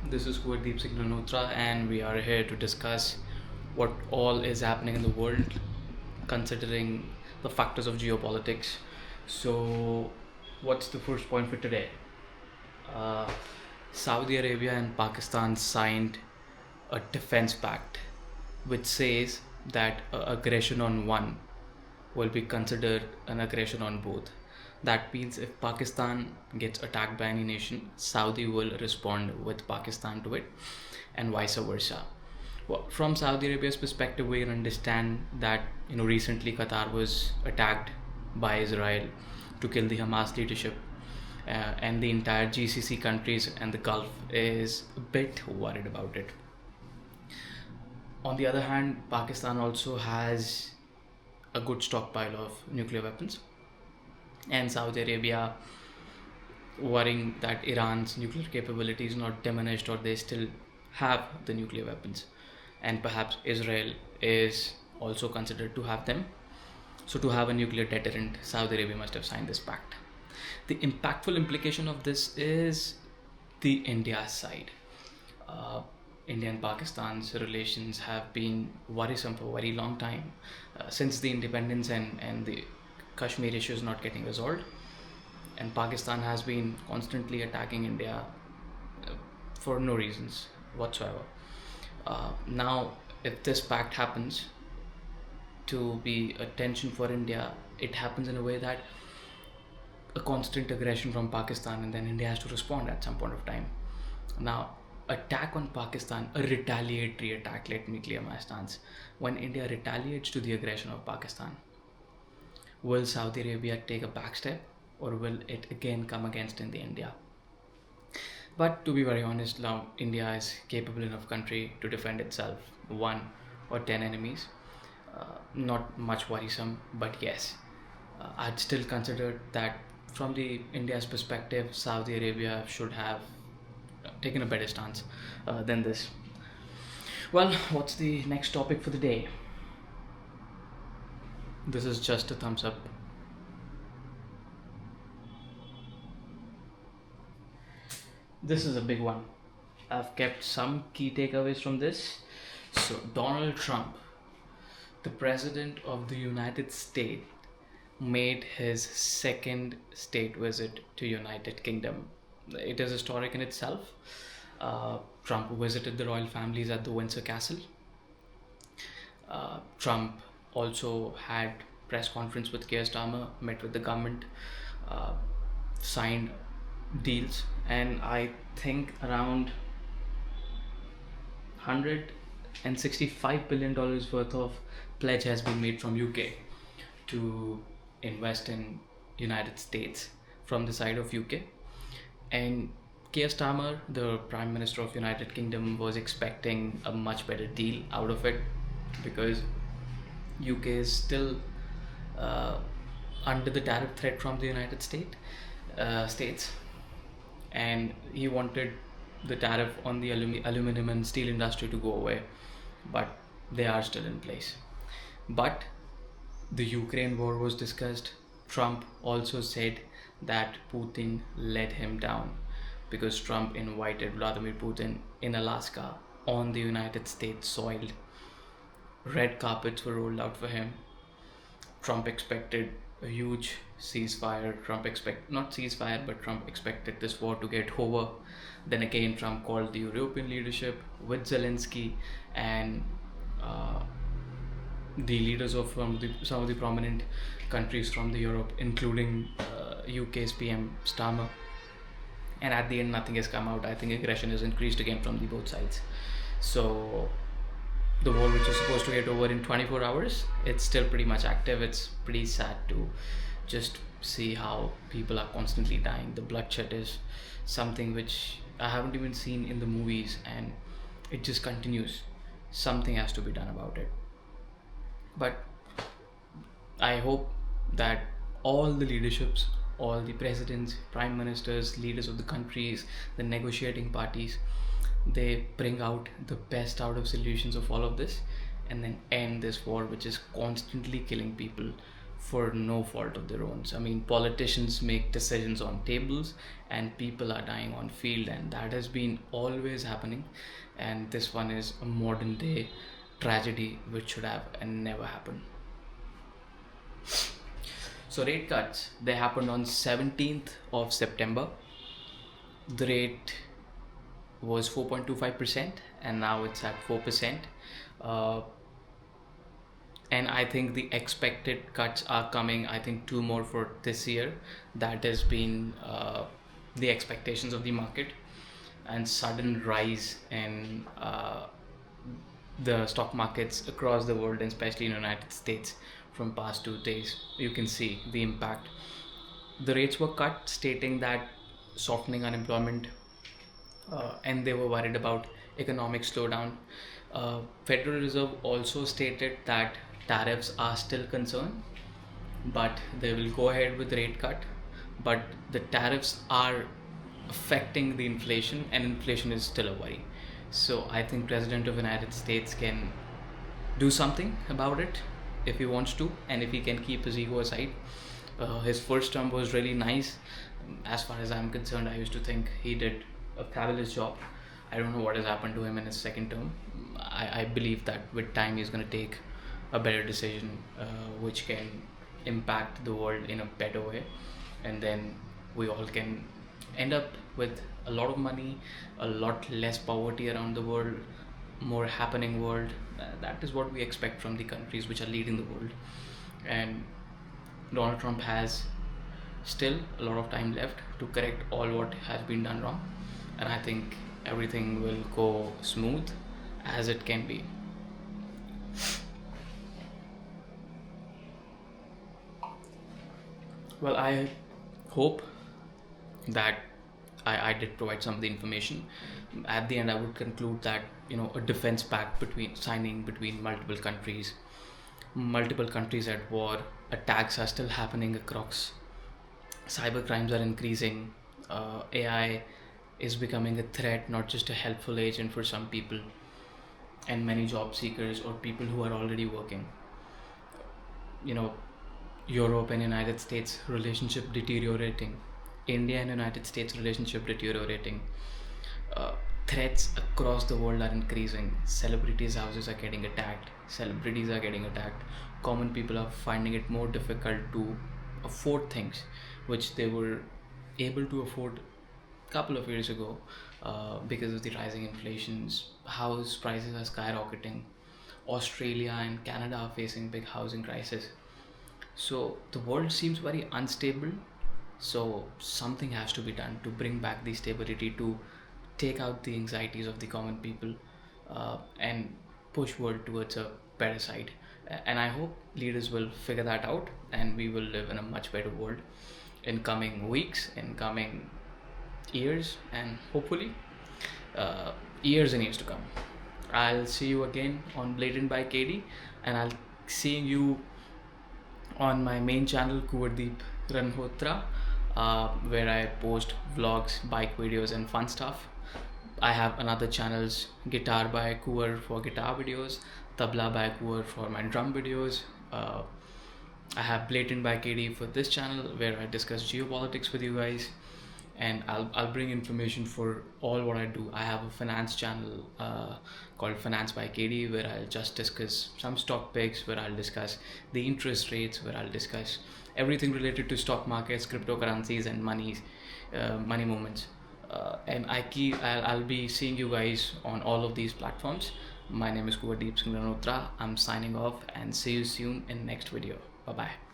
This is Kunwardeep Ranhotra, and we are here to discuss what all is happening in the world, considering the factors of geopolitics. So, what's the first point for today? Uh, Saudi Arabia and Pakistan signed a defense pact, which says that aggression on one will be considered an aggression on both. That means if Pakistan gets attacked by any nation, Saudi will respond with Pakistan to it, and vice versa. Well, from Saudi Arabia's perspective, we can understand that recently Qatar was attacked by Israel to kill the Hamas leadership, and the entire GCC countries and the Gulf is a bit worried about it. On the other hand, Pakistan also has a good stockpile of nuclear weapons, and Saudi Arabia worrying that Iran's nuclear capability is not diminished or they still have the nuclear weapons, and perhaps Israel is also considered to have them. So, to have a nuclear deterrent, Saudi Arabia must have signed this pact. The impactful implication of this is the India side. Uh, India and Pakistan's relations have been worrisome for a very long time, since the independence and the Kashmir issue is not getting resolved. And Pakistan has been constantly attacking India for no reasons whatsoever. Now, if this pact happens to be a tension for India, it happens in a way that a constant aggression from Pakistan, and then India has to respond at some point of time. Now, attack on Pakistan, a retaliatory attack, let me clear my stance. When India retaliates to the aggression of Pakistan, will Saudi Arabia take a backstep, or will it again come against in the India? But to be very honest, now India is capable enough country to defend itself, one or 10 enemies. Not much worrisome, but yes, I'd still consider that from the India's perspective, Saudi Arabia should have taken a better stance than this. Well, what's the next topic for the day? This is just a thumbs up. This is a big one. I've kept some key takeaways from this. So, Donald Trump, the President of the United States, made his second state visit to United Kingdom. It is historic in itself. Trump visited the royal families at the Windsor Castle. Trump also had press conference with Keir Starmer, met with the government, uh, signed deals, and I think around $165 billion worth of pledge has been made from UK to invest in United States from the side of UK. And Keir Starmer, the Prime Minister of United Kingdom, was expecting a much better deal out of it, because UK is still under the tariff threat from the United States, and he wanted the tariff on the aluminum and steel industry to go away, but they are still in place. But the Ukraine war was discussed. Trump also said that Putin let him down, because Trump invited Vladimir Putin in Alaska on the United States soil. Red carpets were rolled out for him. Trump expected a huge ceasefire. Trump expected this war to get over. Then again, Trump called the European leadership with Zelensky and the leaders of some of the prominent countries from the Europe, including UK's PM Starmer. And at the end, nothing has come out. I think aggression has increased again from the both sides. So the war, which was supposed to get over in 24 hours, it's still pretty much active. It's pretty sad to just see how people are constantly dying. The bloodshed is something which I haven't even seen in the movies, and it just continues. Something has to be done about it. But I hope that all the leaderships, all the presidents, prime ministers, leaders of the countries, the negotiating parties, they bring out the best out of solutions of all of this, and then end this war which is constantly killing people for no fault of their own. I mean, politicians make decisions on tables and people are dying on field, and that has been always happening. And this one is a modern day tragedy which should have and never happen. So rate cuts, they happened on 17th of September. The rate was 4.25% and now it's at 4%. Uh, and I think the expected cuts are coming. I think two more for this year. That has been the expectations of the market, and sudden rise in the stock markets across the world, and especially in the United States from past 2 days. You can see the impact. The rates were cut, stating that softening unemployment, and they were worried about economic slowdown. Federal Reserve also stated that tariffs are still concerned, but they will go ahead with rate cut. But the tariffs are affecting the inflation, and inflation is still a worry. So I think President of the United States can do something about it if he wants to, and if he can keep his ego aside. His first term was really nice. As far as I'm concerned, I used to think he did a fabulous job. I don't know what has happened to him in his second term. I believe that with time he's going to take a better decision, which can impact the world in a better way, and then we all can end up with a lot of money, a lot less poverty around the world, more happening world. That is what we expect from the countries which are leading the world. And Donald Trump has still a lot of time left to correct all what has been done wrong, and I think everything will go smooth as it can be. Well, I hope that I did provide some of the information. At the end, I would conclude that a defense pact between multiple countries at war, attacks are still happening across, cyber crimes are increasing, AI is becoming a threat, not just a helpful agent for some people, and many job seekers or people who are already working. You know, Europe and United States relationship deteriorating, India and United States relationship deteriorating. Uh, Threats across the world are increasing. Celebrities' houses are getting attacked. Celebrities are getting attacked. Common people are finding it more difficult to afford things which they were able to afford a couple of years ago, because of the rising inflations. House prices are skyrocketing. Australia and Canada are facing big housing crisis. So the world seems very unstable. So something has to be done to bring back the stability, to take out the anxieties of the common people, and push world towards a better side. And I hope leaders will figure that out, and we will live in a much better world in coming weeks, in coming years, and hopefully years and years to come. I'll see you again on Blatant by KD, and I'll see you on my main channel Kunwardeep Ranhotra, where I post vlogs, bike videos, and fun stuff. I have another channels, Guitar by Kuwar for guitar videos, Tabla by Kuwar for my drum videos. I have Blatant by KD for this channel, where I discuss geopolitics with you guys, and I'll bring information for all what I do. I have a finance channel called Finance by KD, where I'll just discuss some stock picks, where I'll discuss the interest rates, where I'll discuss everything related to stock markets, cryptocurrencies, and money movements. And I'll be seeing you guys on all of these platforms. My name is Kunwardeep. I'm signing off, and see you soon in next video. Bye bye.